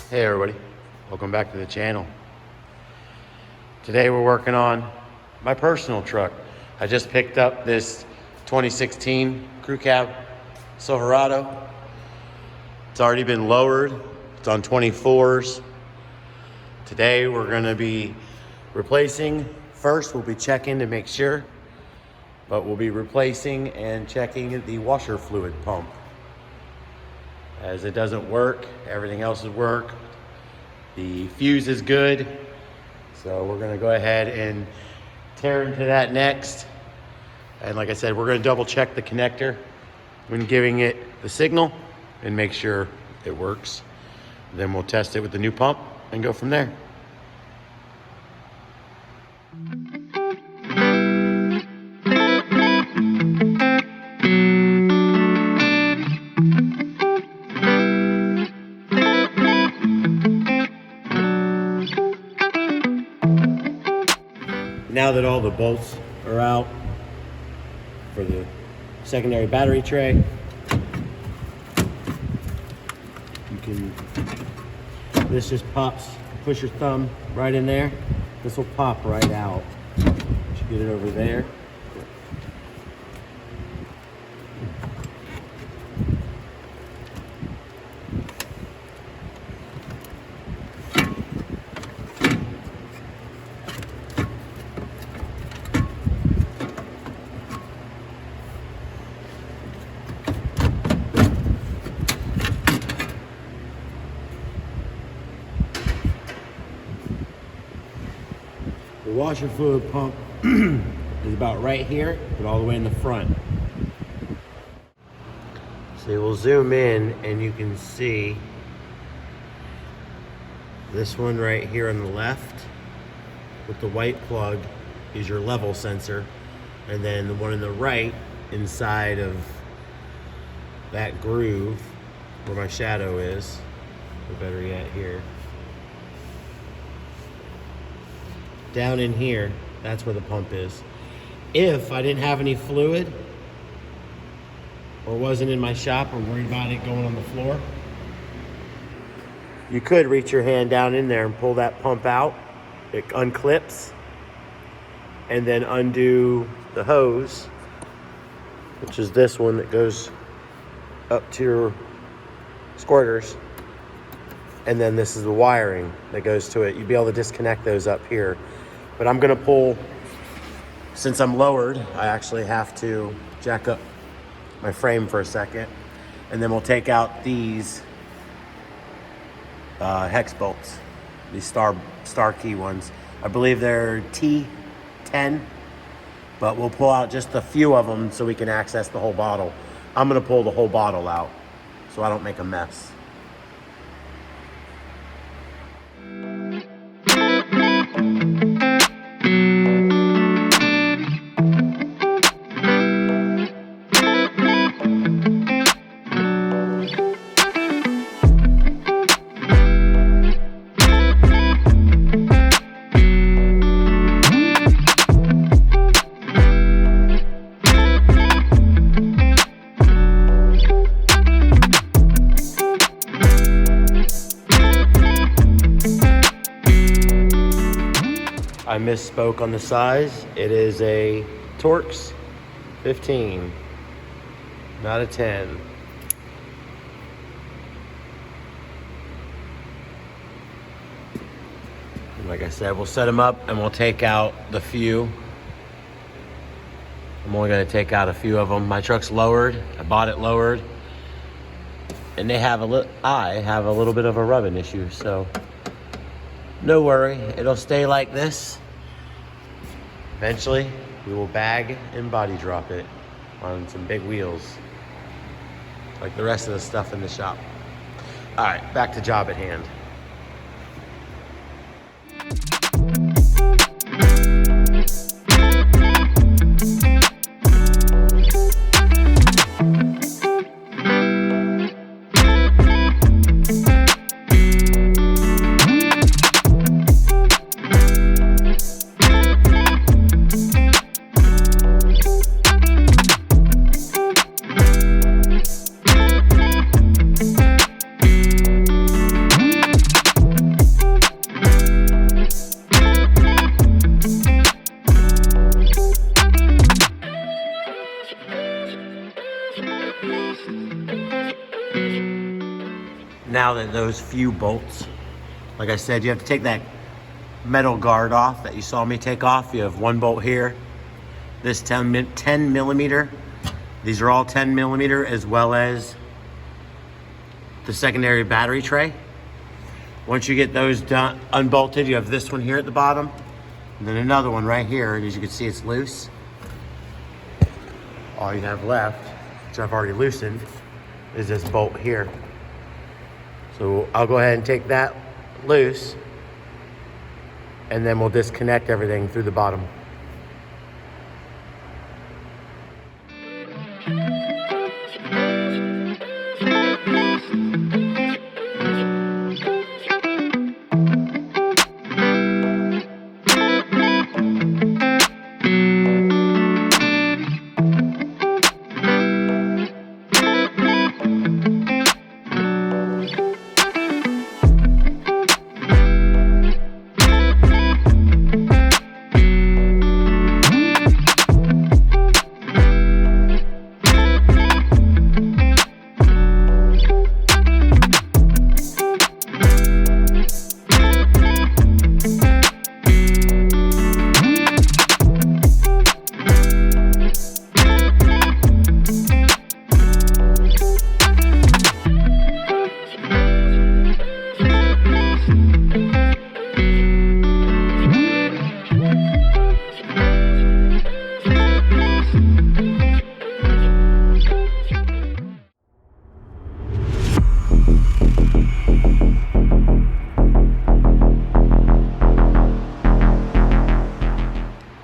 Hey everybody, welcome back to the channel. Today we're working on my personal truck. I just picked up this 2016 crew cab Silverado. It's already been lowered. It's on 24s. Today we're gonna be replacing. First we'll be checking to make sure, but we'll be replacing and checking the washer fluid pump. As it doesn't work, everything else is work. The fuse is good. So we're gonna go ahead and tear into that next. And like I said, we're gonna double check the connector when giving it the signal and make sure it works. Then we'll test it with the new pump and go from there. Now that all the bolts are out for the secondary battery tray, this just pops, push your thumb right in there. This will pop right out. Just get it over there. The washer fluid pump is about right here, but all the way in the front. So we'll zoom in and you can see this one right here on the left with the white plug is your level sensor. And then the one on the right inside of that groove where my shadow is, or better yet here. Down in here, that's where the pump is. If I didn't have any fluid or wasn't in my shop or worried about it going on the floor, you could reach your hand down in there and pull that pump out. It unclips, and then undo the hose, which is this one that goes up to your squirters. And then this is the wiring that goes to it. You'd be able to disconnect those up here. But I'm gonna pull, since I'm lowered, I actually have to jack up my frame for a second. And then we'll take out these hex bolts, these star key ones. I believe they're T10, but we'll pull out just a few of them so we can access the whole bottle. I'm gonna pull the whole bottle out so I don't make a mess. I misspoke on the size. It is a Torx 15, not a 10. And like I said, we'll set them up and we'll take out the few. I'm only gonna take out a few of them. My truck's lowered. I bought it lowered. And I have a little bit of a rubbing issue, so no worry, it'll stay like this. Eventually, we will bag and body drop it on some big wheels, like the rest of the stuff in the shop. All right, back to job at hand. those few bolts. Like I said, you have to take that metal guard off that you saw me take off. You have one bolt here, this 10 millimeter. These are all 10 millimeter, as well as the secondary battery tray. Once you get those done, unbolted, you have this one here at the bottom, and then another one right here, and as you can see, it's loose. All you have left, which I've already loosened, is this bolt here. So I'll go ahead and take that loose, and then we'll disconnect everything through the bottom.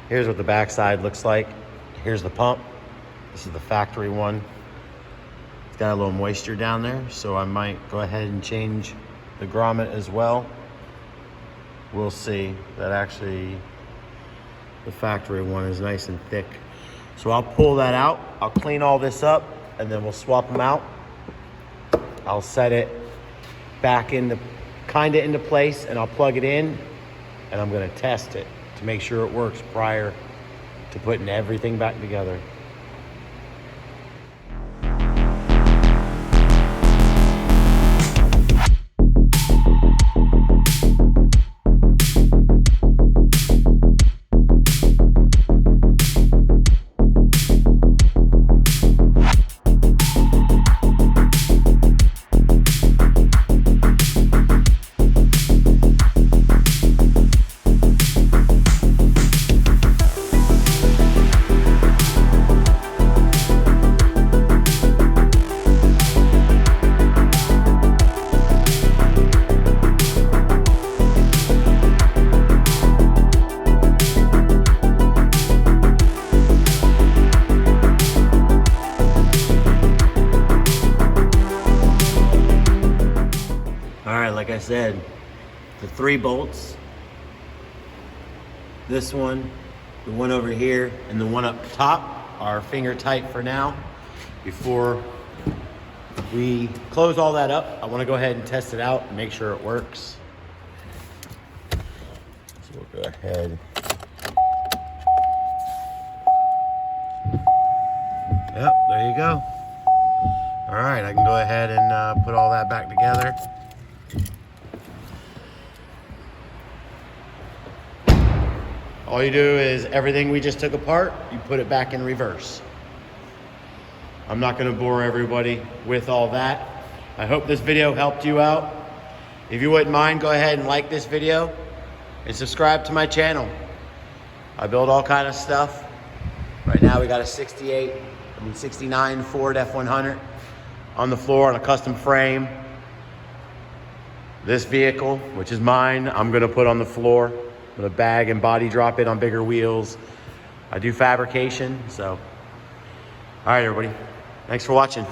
Here's what the backside looks like. Here's the pump. This is the factory one. It's got a little moisture down there, so I might go ahead and change the grommet as well. We'll see. That actually, the factory one is nice and thick. So I'll pull that out. I'll clean all this up, and then we'll swap them out. I'll set it back into, kind of into place, and I'll plug it in, and I'm gonna test it to make sure it works prior to putting everything back together. Like I said, the 3 bolts, this one, the one over here, and the one up top are finger tight for now. Before we close all that up, I want to go ahead and test it out and make sure it works. So we'll go ahead. Yep, there you go. All right, I can go ahead and put all that back together. All you do is everything we just took apart, you put it back in reverse. I'm not gonna bore everybody with all that. I hope this video helped you out. If you wouldn't mind, go ahead and like this video and subscribe to my channel. I build all kind of stuff. Right now we got a 69 Ford F100 on the floor on a custom frame. This vehicle, which is mine, I'm gonna put on the floor. I'm gonna bag and body drop it on bigger wheels. I do fabrication, so. All right, everybody. Thanks for watching.